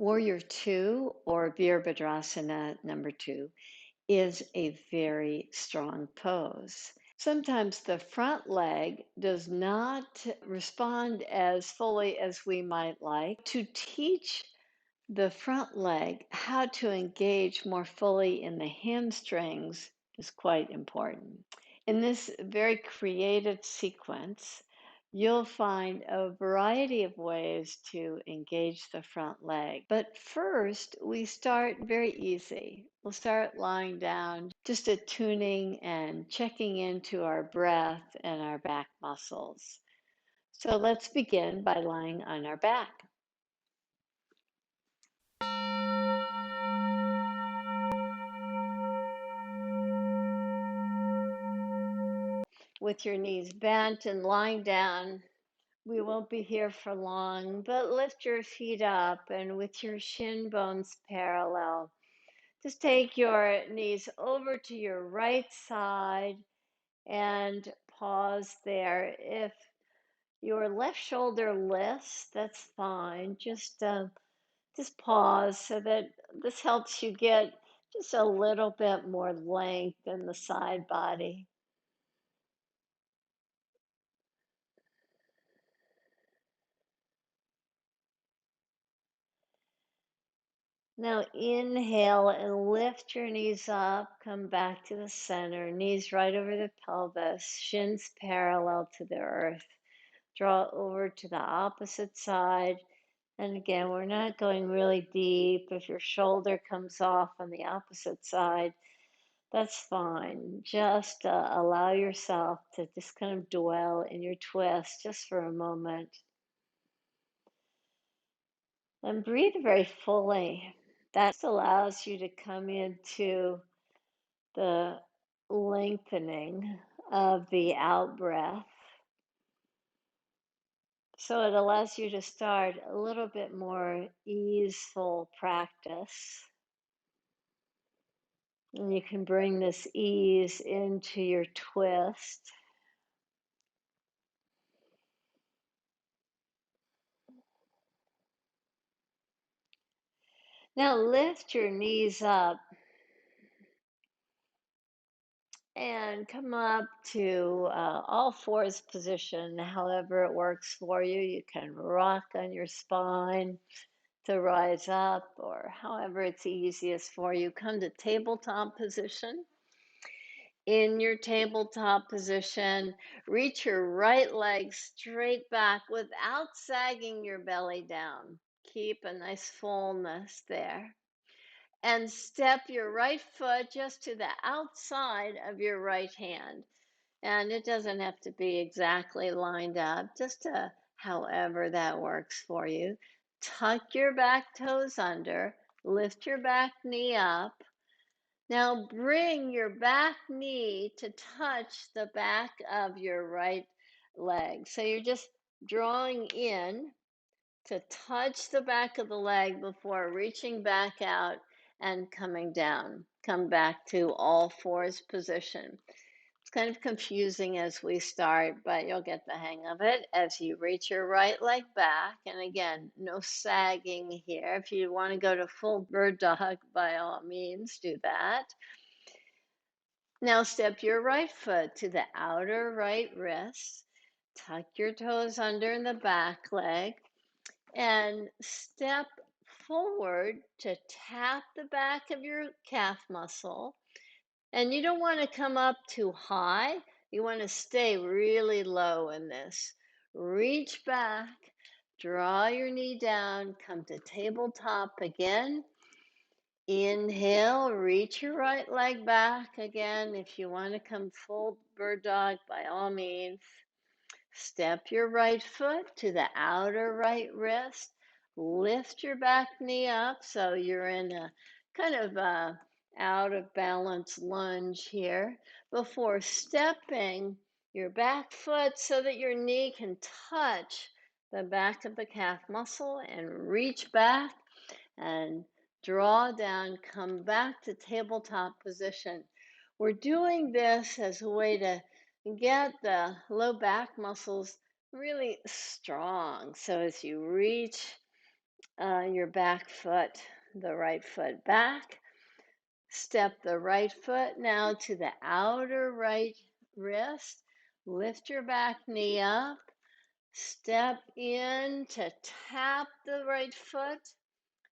Warrior Two or Virabhadrasana number two is a very strong pose. Sometimes the front leg does not respond as fully as we might like. To teach the front leg how to engage more fully in the hamstrings is quite important. In this very creative sequence, you'll find a variety of ways to engage the front leg. But first, we start very easy. We'll start lying down, just attuning and checking into our breath and our back muscles. So let's begin by lying on our back. With your knees bent and lying down, we won't be here for long, but lift your feet up and with your shin bones parallel, just take your knees over to your right side and pause there. If your left shoulder lifts, that's fine. Just pause so that this helps you get just a little bit more length in the side body. Now inhale and lift your knees up, come back to the center, knees right over the pelvis, shins parallel to the earth. Draw over to the opposite side. And again, we're not going really deep. If your shoulder comes off on the opposite side, that's fine. Just allow yourself to just kind of dwell in your twist just for a moment. And breathe very fully. That allows you to come into the lengthening of the out breath. So it allows you to start a little bit more easeful practice. And you can bring this ease into your twist. Now lift your knees up and come up to all fours position, however it works for you. You can rock on your spine to rise up, or however it's easiest for you. Come to tabletop position. In your tabletop position, reach your right leg straight back without sagging your belly down. Keep a nice fullness there. And step your right foot just to the outside of your right hand. And it doesn't have to be exactly lined up, just however that works for you. Tuck your back toes under, lift your back knee up. Now bring your back knee to touch the back of your right leg. So you're just drawing in to touch the back of the leg before reaching back out and coming down. Come back to all fours position. It's kind of confusing as we start, but you'll get the hang of it as you reach your right leg back. And again, no sagging here. If you want to go to full bird dog, by all means, do that. Now step your right foot to the outer right wrist. Tuck your toes under in the back leg and step forward to tap the back of your calf muscle. And you don't want to come up too high. You want to stay really low in this. Reach back, draw your knee down, come to tabletop again. Inhale, reach your right leg back again. If you want to come full bird dog, by all means. Step your right foot to the outer right wrist. Lift your back knee up so you're in a kind of out of balance lunge here before stepping your back foot so that your knee can touch the back of the calf muscle and reach back and draw down, come back to tabletop position. We're doing this as a way to get the low back muscles really strong. So as you reach your back foot, the right foot back. Step the right foot now to the outer right wrist. Lift your back knee up. Step in to tap the right foot.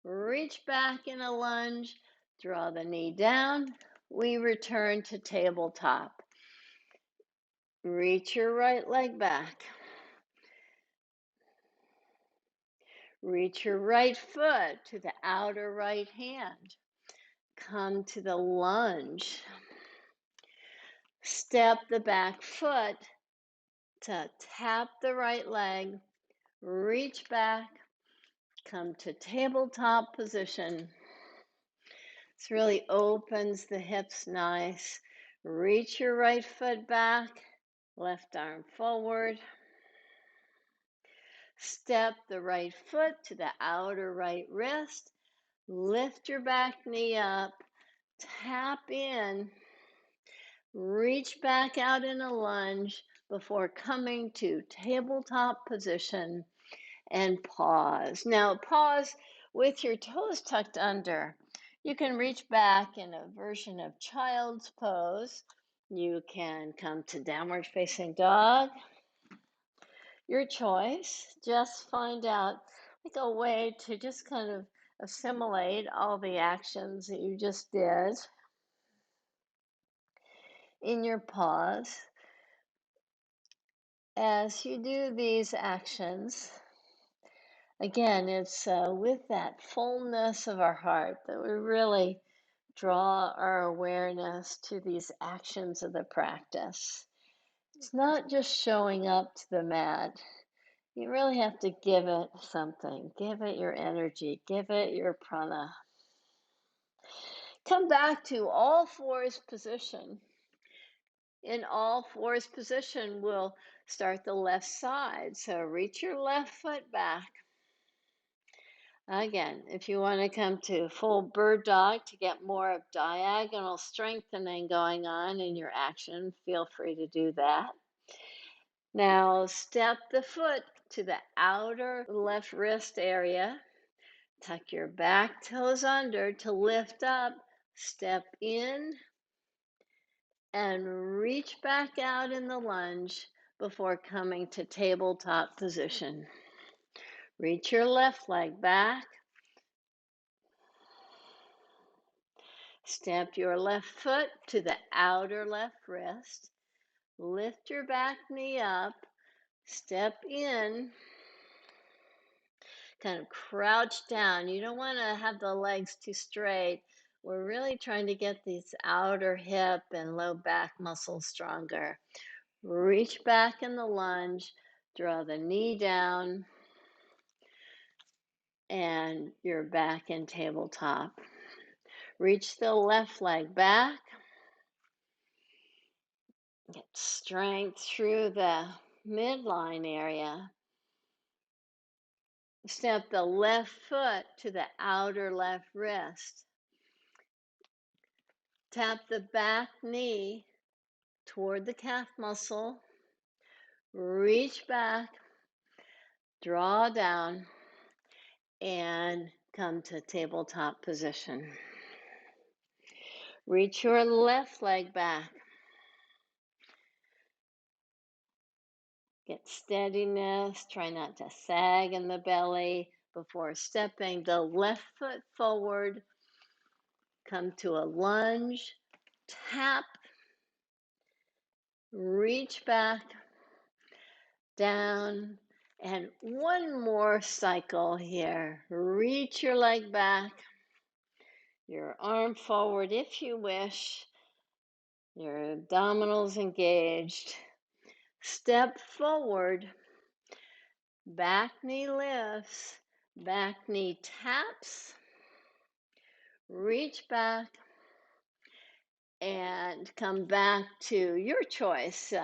Reach back in a lunge. Draw the knee down. We return to tabletop. Reach your right leg back. Reach your right foot to the outer right hand. Come to the lunge. Step the back foot to tap the right leg. Reach back. Come to tabletop position. This really opens the hips nice. Reach your right foot back. Left arm forward. Step the right foot to the outer right wrist. Lift your back knee up. Tap in. Reach back out in a lunge before coming to tabletop position and pause. Now, pause with your toes tucked under. You can reach back in a version of child's pose. You can come to downward facing dog. Your choice. Just find out like a way to just kind of assimilate all the actions that you just did in your pause. As you do these actions, again, it's with that fullness of our heart that we really draw our awareness to these actions of the practice. It's not just showing up to the mat. You really have to give it something. Give it your energy. Give it your prana. Come back to all fours position. In all fours position, we'll start the left side. So reach your left foot back. Again, if you want to come to full bird dog to get more of diagonal strengthening going on in your action, feel free to do that. Now step the foot to the outer left wrist area. Tuck your back toes under to lift up. Step in and reach back out in the lunge before coming to tabletop position. Reach your left leg back. Step your left foot to the outer left wrist. Lift your back knee up. Step in. Kind of crouch down. You don't want to have the legs too straight. We're really trying to get these outer hip and low back muscles stronger. Reach back in the lunge. Draw the knee down. And you're back in tabletop. Reach the left leg back. Get strength through the midline area. Step the left foot to the outer left wrist. Tap the back knee toward the calf muscle. Reach back, draw down, and come to tabletop position. Reach your left leg back. Get steadiness, try not to sag in the belly before stepping the left foot forward. Come to a lunge, tap, reach back, down, and one more cycle here. Reach your leg back, your arm forward if you wish, your abdominals engaged. Step forward, back knee lifts, back knee taps, reach back, and come back to your choice.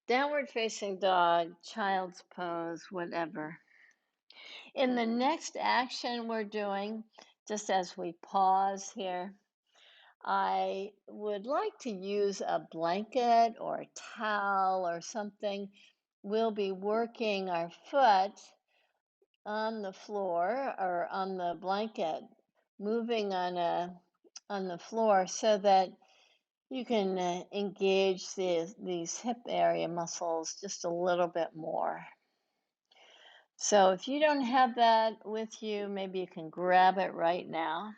Downward facing dog, child's pose, whatever. In the next action we're doing, just as we pause here, I would like to use a blanket or a towel or something. We'll be working our foot on the floor or on the blanket, moving on the floor so that you can engage these hip area muscles just a little bit more. So if you don't have that with you, maybe you can grab it right now.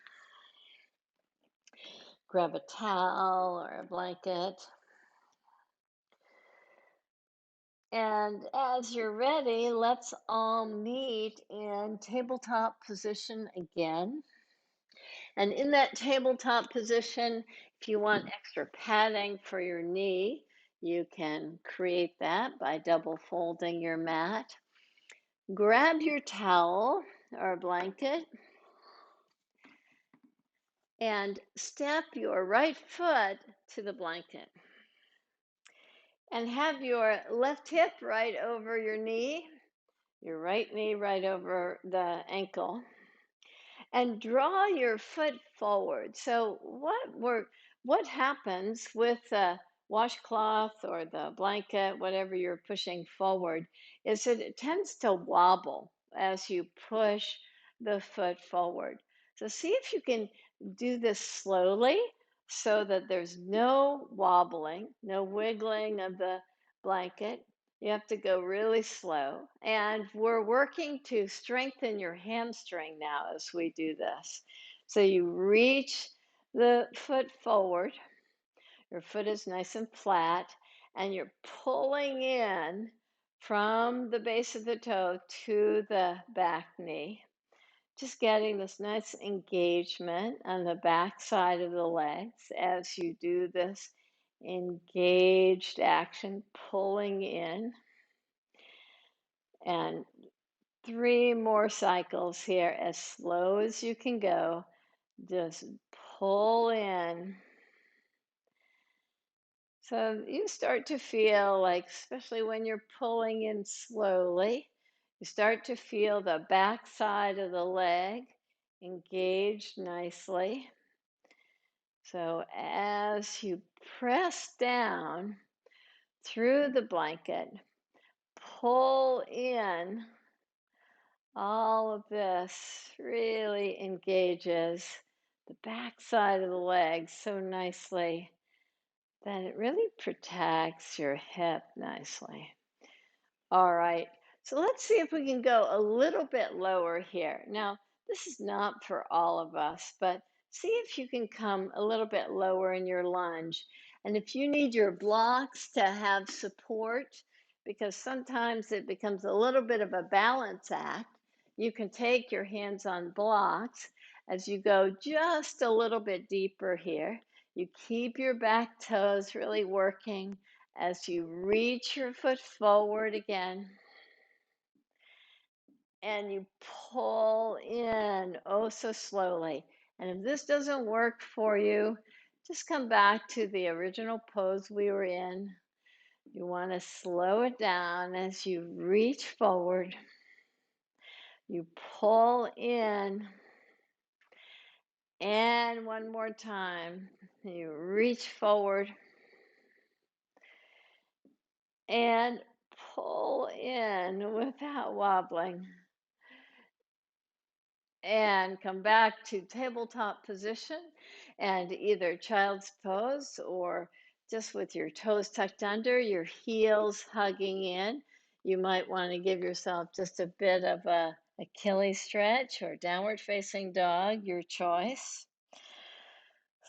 Grab a towel or a blanket. And as you're ready, let's all meet in tabletop position again. And in that tabletop position, if you want extra padding for your knee, you can create that by double folding your mat. Grab your towel or blanket and step your right foot to the blanket. And have your left hip right over your knee, your right knee right over the ankle. And draw your foot forward. So what happens with the washcloth or the blanket, whatever you're pushing forward, is that it tends to wobble as you push the foot forward. So see if you can do this slowly so that there's no wobbling, no wiggling of the blanket. You have to go really slow. And we're working to strengthen your hamstring now as we do this. So you reach the foot forward, your foot is nice and flat, and you're pulling in from the base of the toe to the back knee. Just getting this nice engagement on the back side of the legs as you do this engaged action, pulling in. And 3 more cycles here, as slow as you can go. Just pull in. So you start to feel like, especially when you're pulling in slowly, you start to feel the back side of the leg engaged nicely. So as you press down through the blanket, pull in. All of this really engages the back side of the leg so nicely that it really protects your hip nicely. All right, so let's see if we can go a little bit lower here. Now, this is not for all of us, but see if you can come a little bit lower in your lunge. And if you need your blocks to have support, because sometimes it becomes a little bit of a balance act, you can take your hands on blocks as you go just a little bit deeper here. You keep your back toes really working as you reach your foot forward again and you pull in oh so slowly. And if this doesn't work for you, just come back to the original pose we were in. You want to slow it down as you reach forward. You pull in. And one more time. You reach forward. And pull in without wobbling. And come back to tabletop position and either child's pose or just with your toes tucked under, your heels hugging in. You might want to give yourself just a bit of a Achilles stretch or downward facing dog, your choice.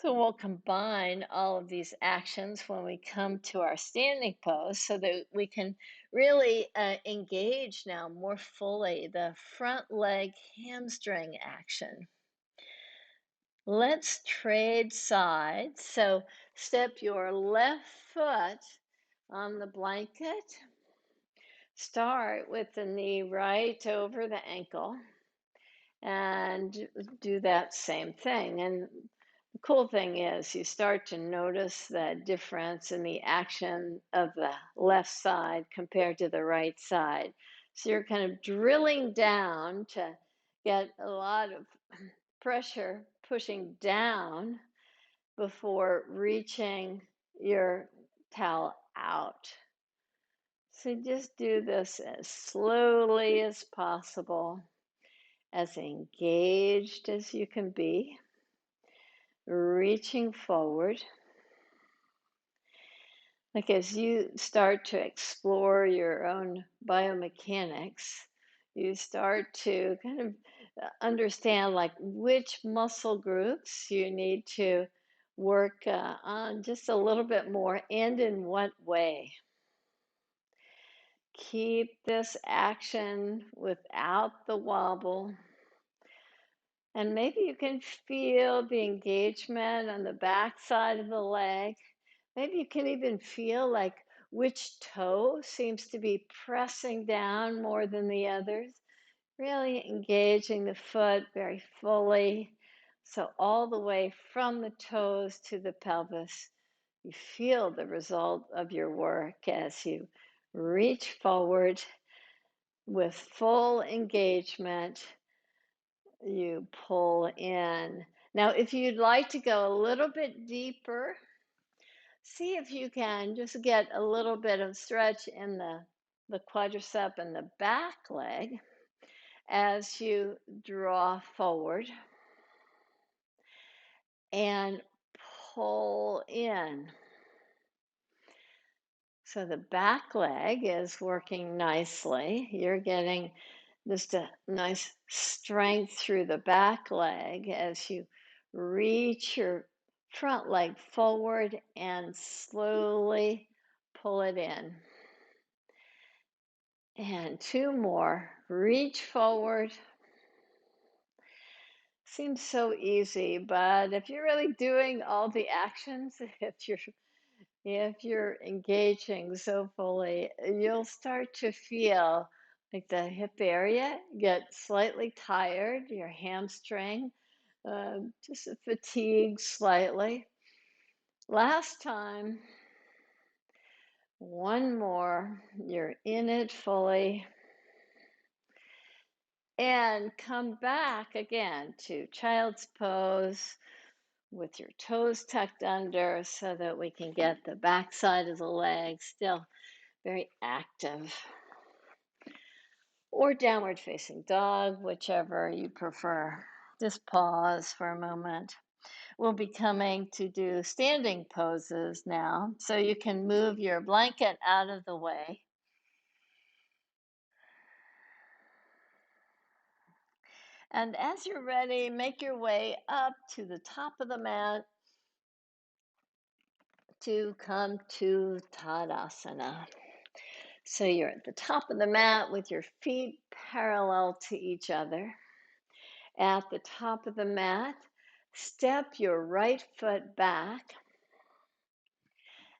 So we'll combine all of these actions when we come to our standing pose so that we can really engage now more fully the front leg hamstring action. Let's trade sides. So step your left foot on the blanket. Start with the knee right over the ankle and do that same thing. And the cool thing is you start to notice the difference in the action of the left side compared to the right side. So you're kind of drilling down to get a lot of pressure pushing down before reaching your towel out. So just do this as slowly as possible, as engaged as you can be, reaching forward. Like as you start to explore your own biomechanics, you start to kind of understand like which muscle groups you need to work on just a little bit more and in what way. Keep this action without the wobble. And maybe you can feel the engagement on the back side of the leg. Maybe you can even feel like which toe seems to be pressing down more than the others. Really engaging the foot very fully. So, all the way from the toes to the pelvis, you feel the result of your work as you reach forward with full engagement. You pull in. Now, if you'd like to go a little bit deeper, see if you can just get a little bit of stretch in the quadricep and the back leg as you draw forward and pull in. So the back leg is working nicely. You're getting just a nice strength through the back leg as you reach your front leg forward and slowly pull it in. And two more. Reach forward. Seems so easy, but if you're really doing all the actions, if you're engaging so fully, you'll start to feel like the hip area get slightly tired, your hamstring, just fatigued slightly. Last time, one more, you're in it fully. And come back again to child's pose with your toes tucked under so that we can get the back side of the leg still very active. Or downward facing dog, whichever you prefer. Just pause for a moment. We'll be coming to do standing poses now, so you can move your blanket out of the way. And as you're ready, make your way up to the top of the mat to come to Tadasana. So you're at the top of the mat with your feet parallel to each other. At the top of the mat, step your right foot back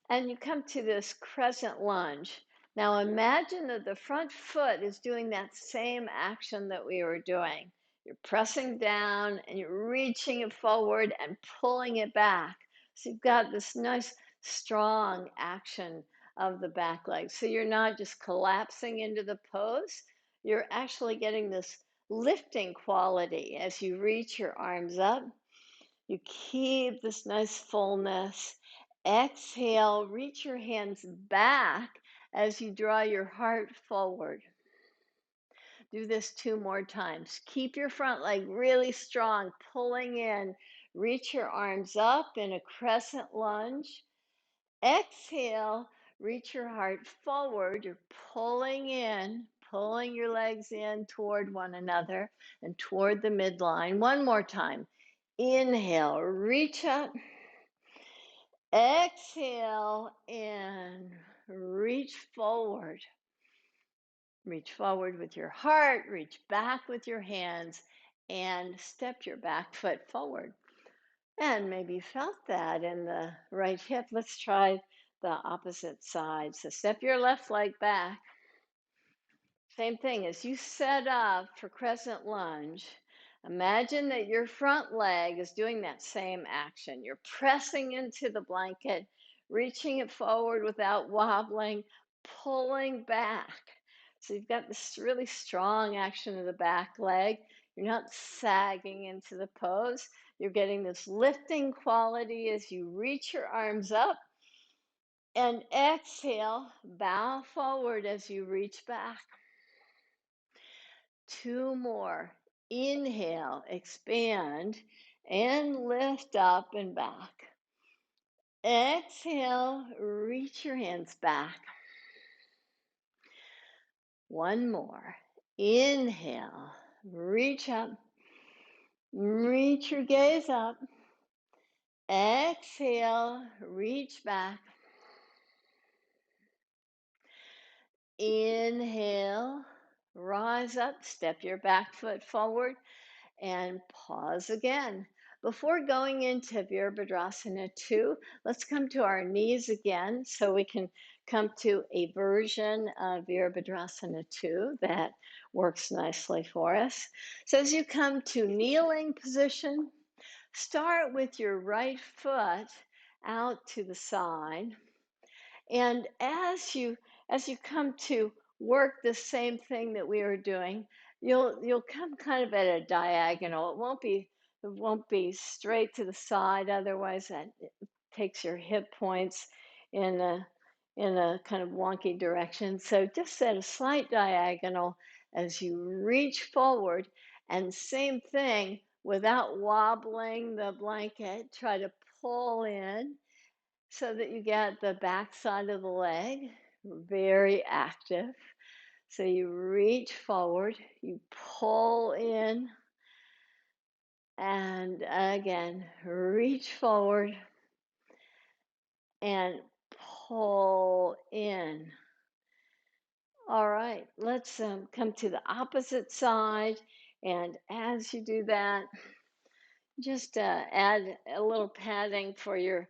and you come to this crescent lunge. Now imagine that the front foot is doing that same action that we were doing. You're pressing down and you're reaching it forward and pulling it back. So you've got this nice strong action of the back leg. So you're not just collapsing into the pose, you're actually getting this lifting quality as you reach your arms up. You keep this nice fullness. Exhale, reach your hands back as you draw your heart forward. Do this two more times. Keep your front leg really strong, pulling in. Reach your arms up in a crescent lunge. Exhale, reach your heart forward. You're pulling in, pulling your legs in toward one another and toward the midline. One more time. Inhale, reach up. Exhale and reach forward. Reach forward with your heart, reach back with your hands, and step your back foot forward. And maybe you felt that in the right hip. Let's try the opposite side. So step your left leg back. Same thing, as you set up for crescent lunge, imagine that your front leg is doing that same action. You're pressing into the blanket, reaching it forward without wobbling, pulling back. So you've got this really strong action of the back leg. You're not sagging into the pose. You're getting this lifting quality as you reach your arms up And exhale, bow forward as you reach back. 2 more. Inhale, expand, and lift up and back. Exhale, reach your hands back. 1 more. Inhale, reach up, reach your gaze up. Exhale, reach back. Inhale, rise up, step your back foot forward, and pause again. Before going into Virabhadrasana 2, let's come to our knees again so we can come to a version of Virabhadrasana 2 that works nicely for us. So as you come to kneeling position, start with your right foot out to the side. And as you come to work the same thing that we were doing, you'll come kind of at a diagonal. It won't be straight to the side, otherwise that takes your hip points in a kind of wonky direction. So just at a slight diagonal as you reach forward, and same thing, without wobbling the blanket, try to pull in so that you get the back side of the leg very active. So you reach forward, you pull in, and again, reach forward and pull in. All right, let's come to the opposite side. And as you do that, just add a little padding for your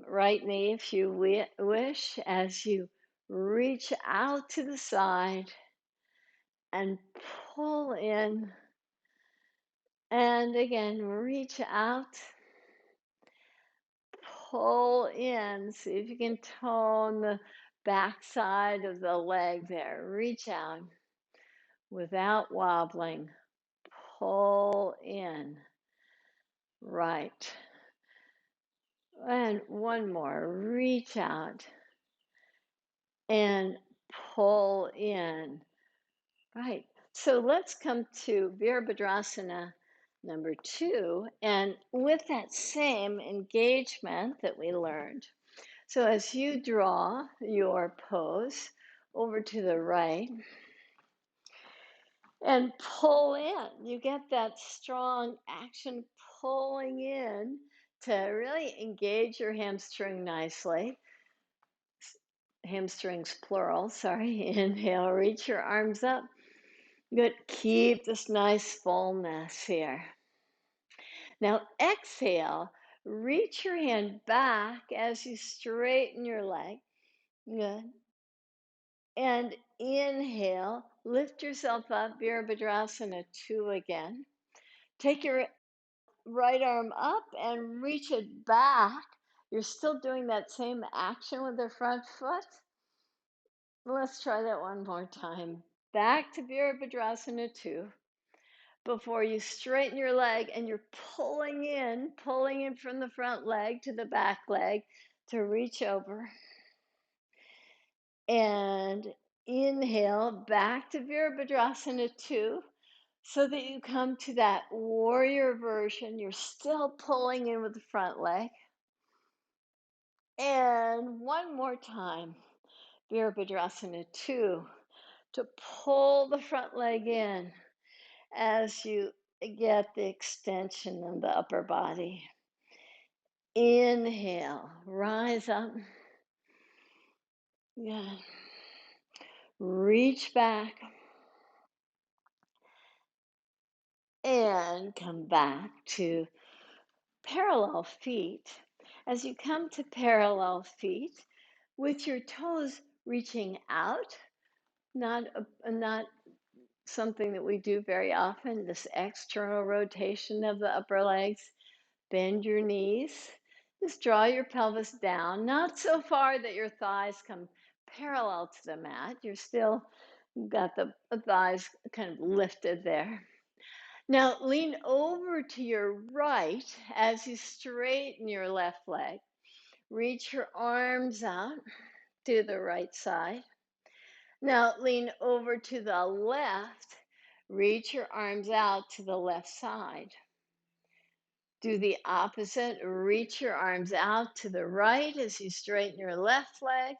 right knee if you wish, as you reach out to the side and pull in, and again reach out, pull in. See if you can tone the back side of the leg there. Reach out without wobbling, pull in. Right. And one more, reach out and pull in. Right. So let's come to Virabhadrasana number 2, and with that same engagement that we learned. So as you draw your pose over to the right and pull in, you get that strong action pulling in to really engage your hamstring nicely. Hamstrings plural, sorry. Inhale, reach your arms up. Good. Keep this nice fullness here. Now exhale, reach your hand back as you straighten your leg. Good. And inhale, lift yourself up, Virabhadrasana 2 again. Take your right arm up and reach it back. You're still doing that same action with the front foot. Let's try that one more time. Back to Virabhadrasana 2. Before you straighten your leg, and you're pulling in from the front leg to the back leg to reach over. And inhale back to Virabhadrasana 2 so that you come to that warrior version. You're still pulling in with the front leg. And one more time, Virabhadrasana 2, to pull the front leg in as you get the extension of the upper body. Inhale, rise up. Yeah. Reach back and come back to parallel feet. As you come to parallel feet, with your toes reaching out, not something that we do very often, this external rotation of the upper legs. Bend your knees. Just draw your pelvis down, not so far that your thighs come parallel to the mat. You're still got the thighs kind of lifted there. Now lean over to your right as you straighten your left leg. Reach your arms out to the right side. Now lean over to the left. Reach your arms out to the left side. Do the opposite. Reach your arms out to the right as you straighten your left leg.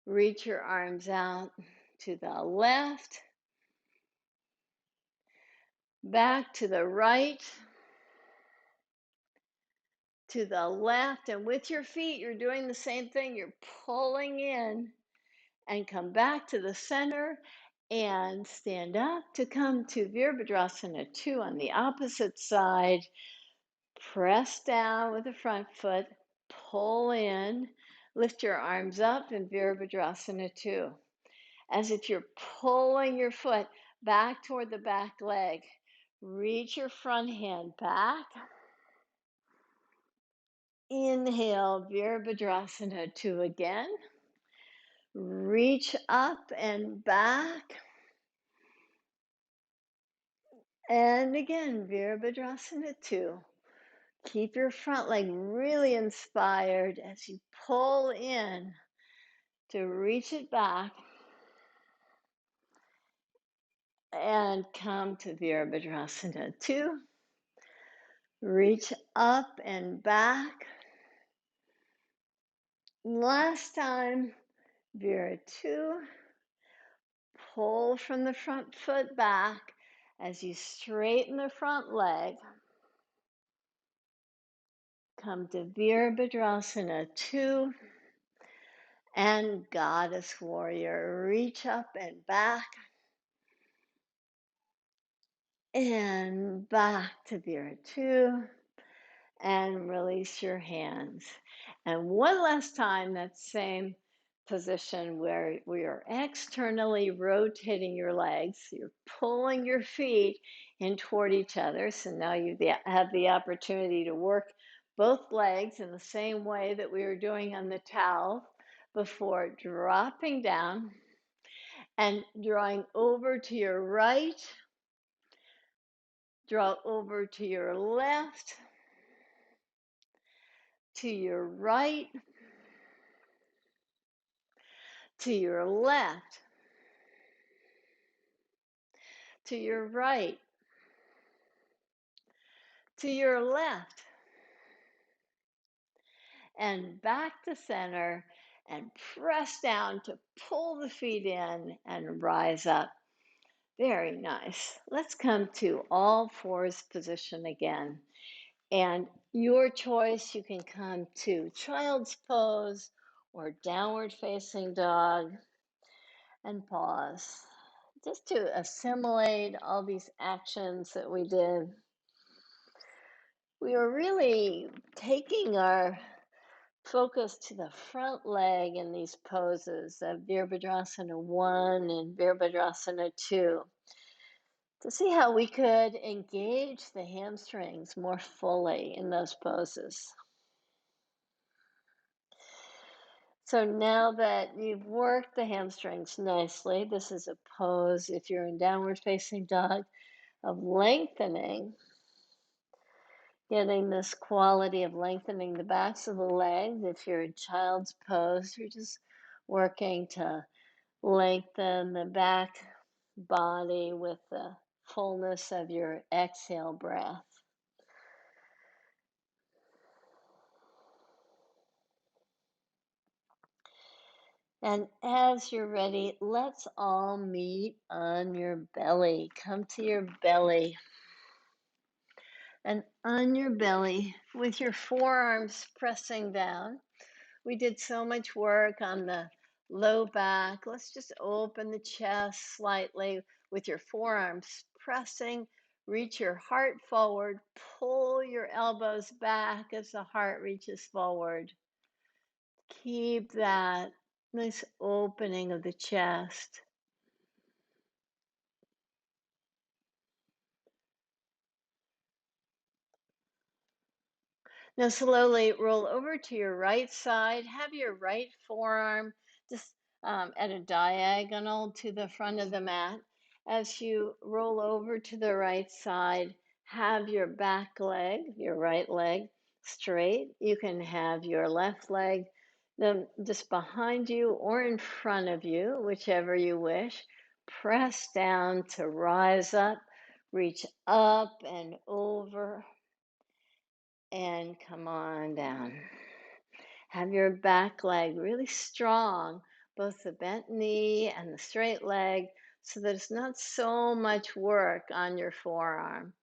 Reach your arms out to the left. Back to the right. To the left. And with your feet, you're doing the same thing. You're pulling in and come back to the center and stand up to come to Virabhadrasana 2 on the opposite side. Press down with the front foot, pull in, lift your arms up in Virabhadrasana 2. As if you're pulling your foot back toward the back leg. Reach your front hand back. Inhale, Virabhadrasana 2 again. Reach up and back. And again, Virabhadrasana 2. Keep your front leg really inspired as you pull in to reach it back and come to Virabhadrasana 2. Reach up and back. Last time, Vira 2. Pull from the front foot back as you straighten the front leg. Come to Virabhadrasana 2 and Goddess Warrior. Reach up and back and back to Vira 2 and release your hands. And one last time, that same position where we are externally rotating your legs. You're pulling your feet in toward each other. So now you have the opportunity to work both legs in the same way that we were doing on the towel before, dropping down and drawing over to your right, draw over to your left, to your right, to your left, to your right, to your left, and back to center, and press down to pull the feet in and rise up. Very nice. Let's come to all fours position again. And your choice, you can come to child's pose or downward facing dog and pause. Just to assimilate all these actions that we did. We are really taking our focus to the front leg in these poses of Virabhadrasana 1 and Virabhadrasana 2 to see how we could engage the hamstrings more fully in those poses. So now that you've worked the hamstrings nicely, this is a pose, if you're in downward facing dog, of lengthening, getting this quality of lengthening the backs of the legs. If you're in child's pose, you're just working to lengthen the back body with the fullness of your exhale breath. And as you're ready, let's all meet on your belly. Come to your belly. And on your belly, with your forearms pressing down. We did so much work on the low back. Let's just open the chest slightly with your forearms pressing. Reach your heart forward. Pull your elbows back as the heart reaches forward. Keep that nice opening of the chest. Now slowly roll over to your right side. Have your right forearm just at a diagonal to the front of the mat. As you roll over to the right side, have your back leg, your right leg, straight. You can have your left leg then just behind you or in front of you, whichever you wish. Press down to rise up, reach up and over, and come on down. Have your back leg really strong, both the bent knee and the straight leg, so that it's not so much work on your forearm.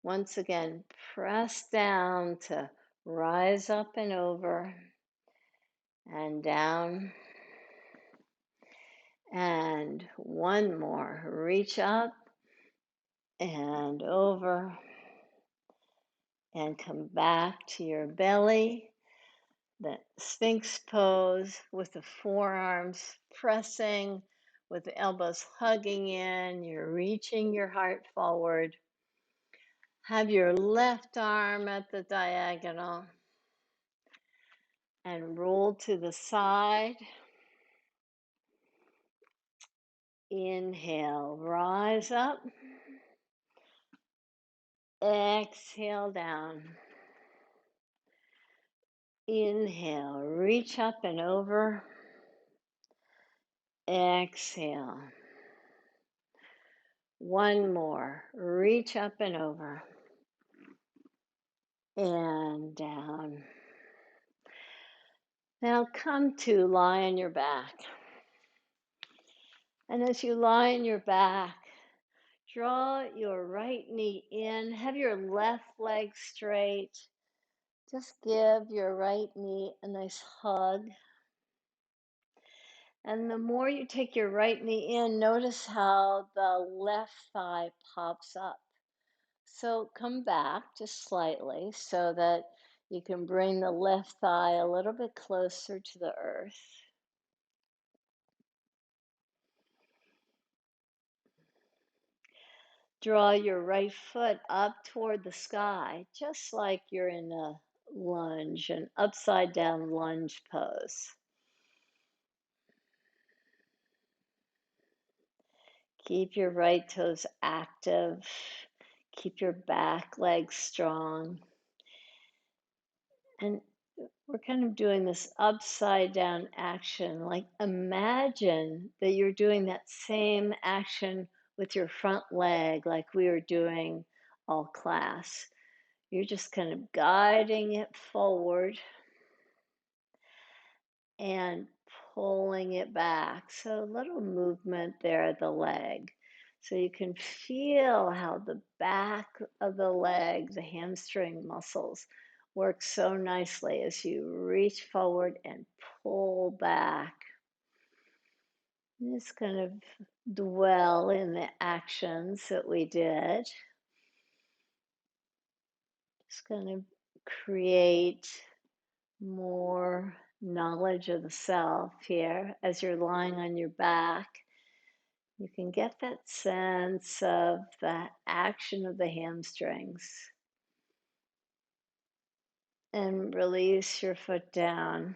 Once again, press down to rise up and over and down. And one more. Reach up and over and come back to your belly. The Sphinx pose with the forearms pressing, with the elbows hugging in. You're reaching your heart forward. Have your left arm at the diagonal and roll to the side. Inhale, rise up. Exhale down. Inhale, reach up and over. Exhale. One more. Reach up and over. And down. Now come to lie on your back. And as you lie on your back, draw your right knee in. Have your left leg straight. Just give your right knee a nice hug. And the more you take your right knee in, notice how the left thigh pops up. So come back just slightly so that you can bring the left thigh a little bit closer to the earth. Draw your right foot up toward the sky, just like you're in a lunge, an upside down lunge pose. Keep your right toes active. Keep your back legs strong. And we're kind of doing this upside down action. Like imagine that you're doing that same action with your front leg, like we were doing all class. You're just kind of guiding it forward and pulling it back. So a little movement there at the leg. So you can feel how the back of the leg, the hamstring muscles, work so nicely as you reach forward and pull back. Just kind of dwell in the actions that we did. Just kind of create more knowledge of the self here as you're lying on your back. You can get that sense of the action of the hamstrings and release your foot down.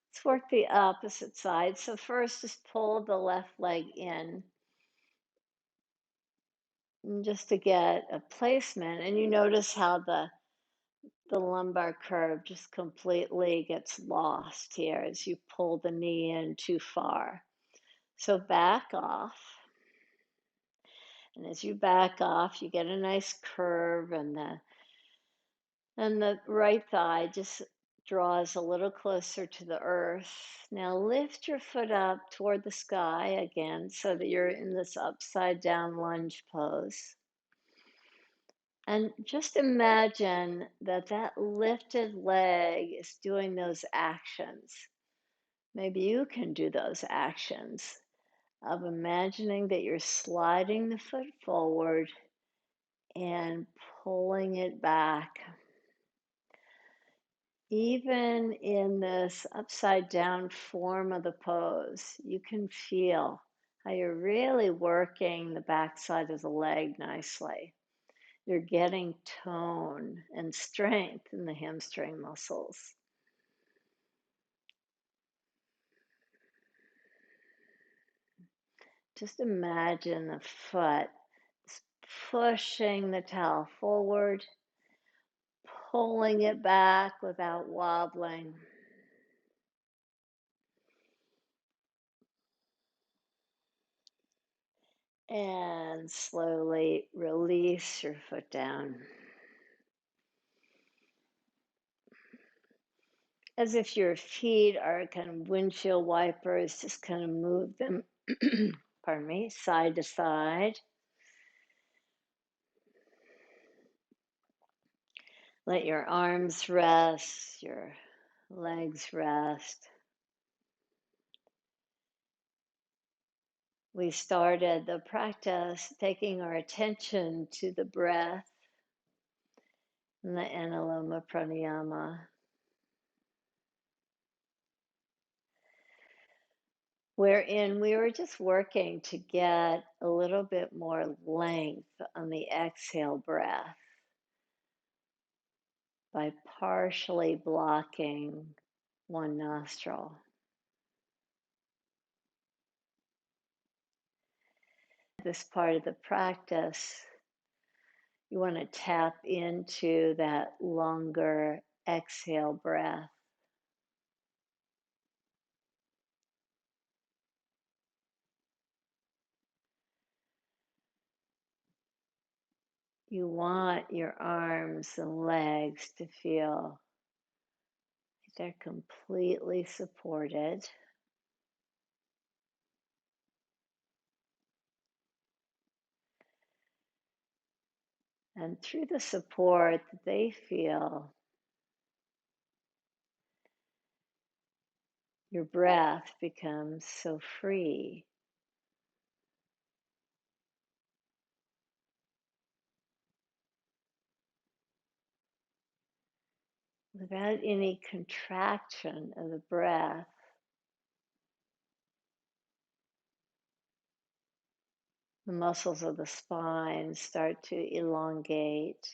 Let's work the opposite side. So first, just pull the left leg in just to get a placement. And you notice how the lumbar curve just completely gets lost here as you pull the knee in too far. So back off. And as you back off, you get a nice curve, and the right thigh just draws a little closer to the earth. Now lift your foot up toward the sky again so that you're in this upside down lunge pose. And just imagine that that lifted leg is doing those actions. Maybe you can do those actions of imagining that you're sliding the foot forward and pulling it back. Even in this upside down form of the pose, you can feel how you're really working the backside of the leg nicely. You're getting tone and strength in the hamstring muscles. Just imagine the foot pushing the towel forward, pulling it back without wobbling. And slowly release your foot down. As if your feet are kind of windshield wipers, just kind of move them, pardon me, side to side. Let your arms rest, your legs rest. We started the practice taking our attention to the breath in the Anuloma Pranayama, wherein we were just working to get a little bit more length on the exhale breath by partially blocking one nostril. This part of the practice, you want to tap into that longer exhale breath. You want your arms and legs to feel like they're completely supported. And through the support that they feel, your breath becomes so free. Without any contraction of the breath, the muscles of the spine start to elongate.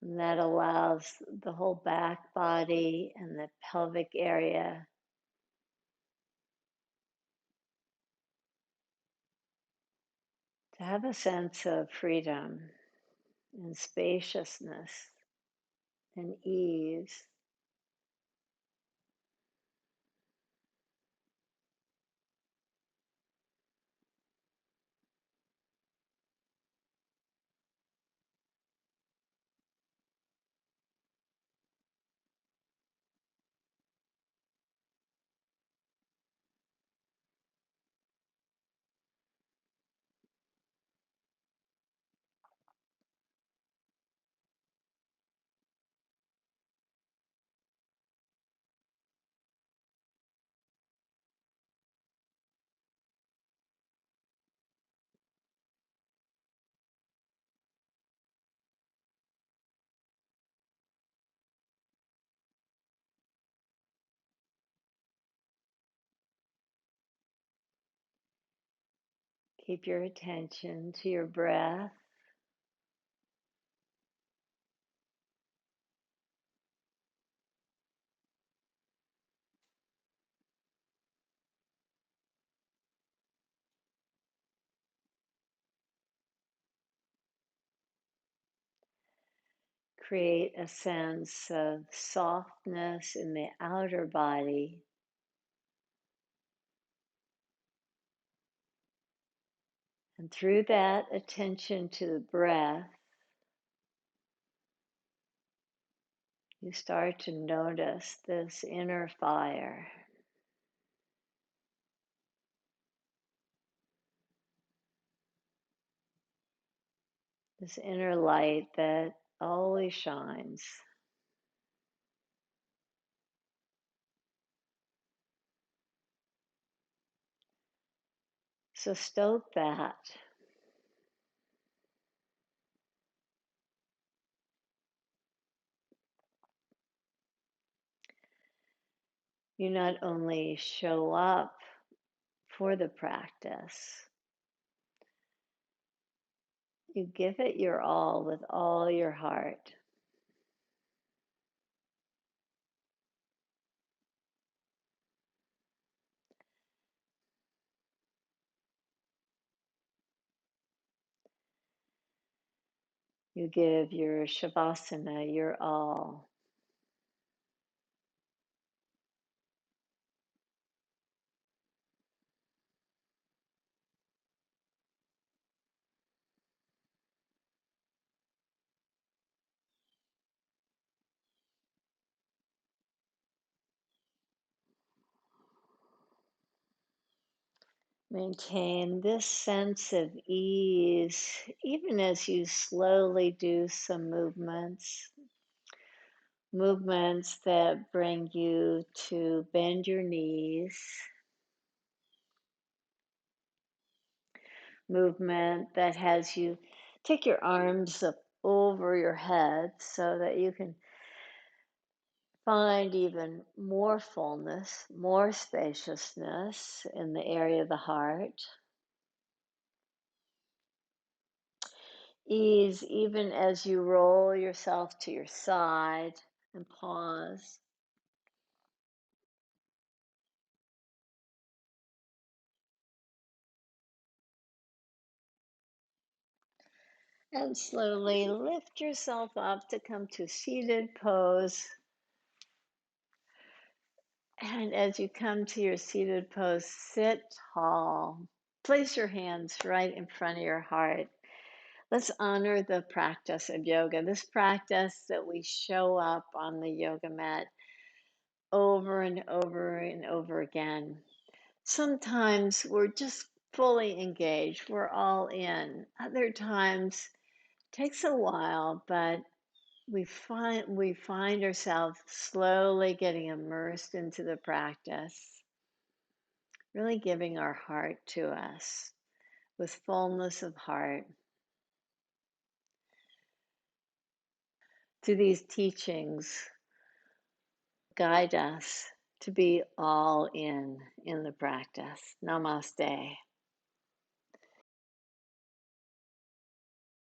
And that allows the whole back body and the pelvic area to have a sense of freedom and spaciousness and ease. Keep your attention to your breath. Create a sense of softness in the outer body. And through that attention to the breath, you start to notice this inner fire, this inner light that always shines. So stoke that. You not only show up for the practice, you give it your all with all your heart. You give your shavasana your all. Maintain this sense of ease, even as you slowly do some movements that bring you to bend your knees, movement that has you take your arms up over your head so that you can find even more fullness, more spaciousness in the area of the heart. Ease even as you roll yourself to your side and pause. And slowly lift yourself up to come to seated pose. And as you come to your seated pose, sit tall. Place your hands right in front of your heart. Let's honor the practice of yoga, this practice that we show up on the yoga mat over and over and over again. Sometimes we're just fully engaged, we're all in. Other times it takes a while, but we find ourselves slowly getting immersed into the practice, really giving our heart to us with fullness of heart to these teachings guide us to be all in the practice. Namaste.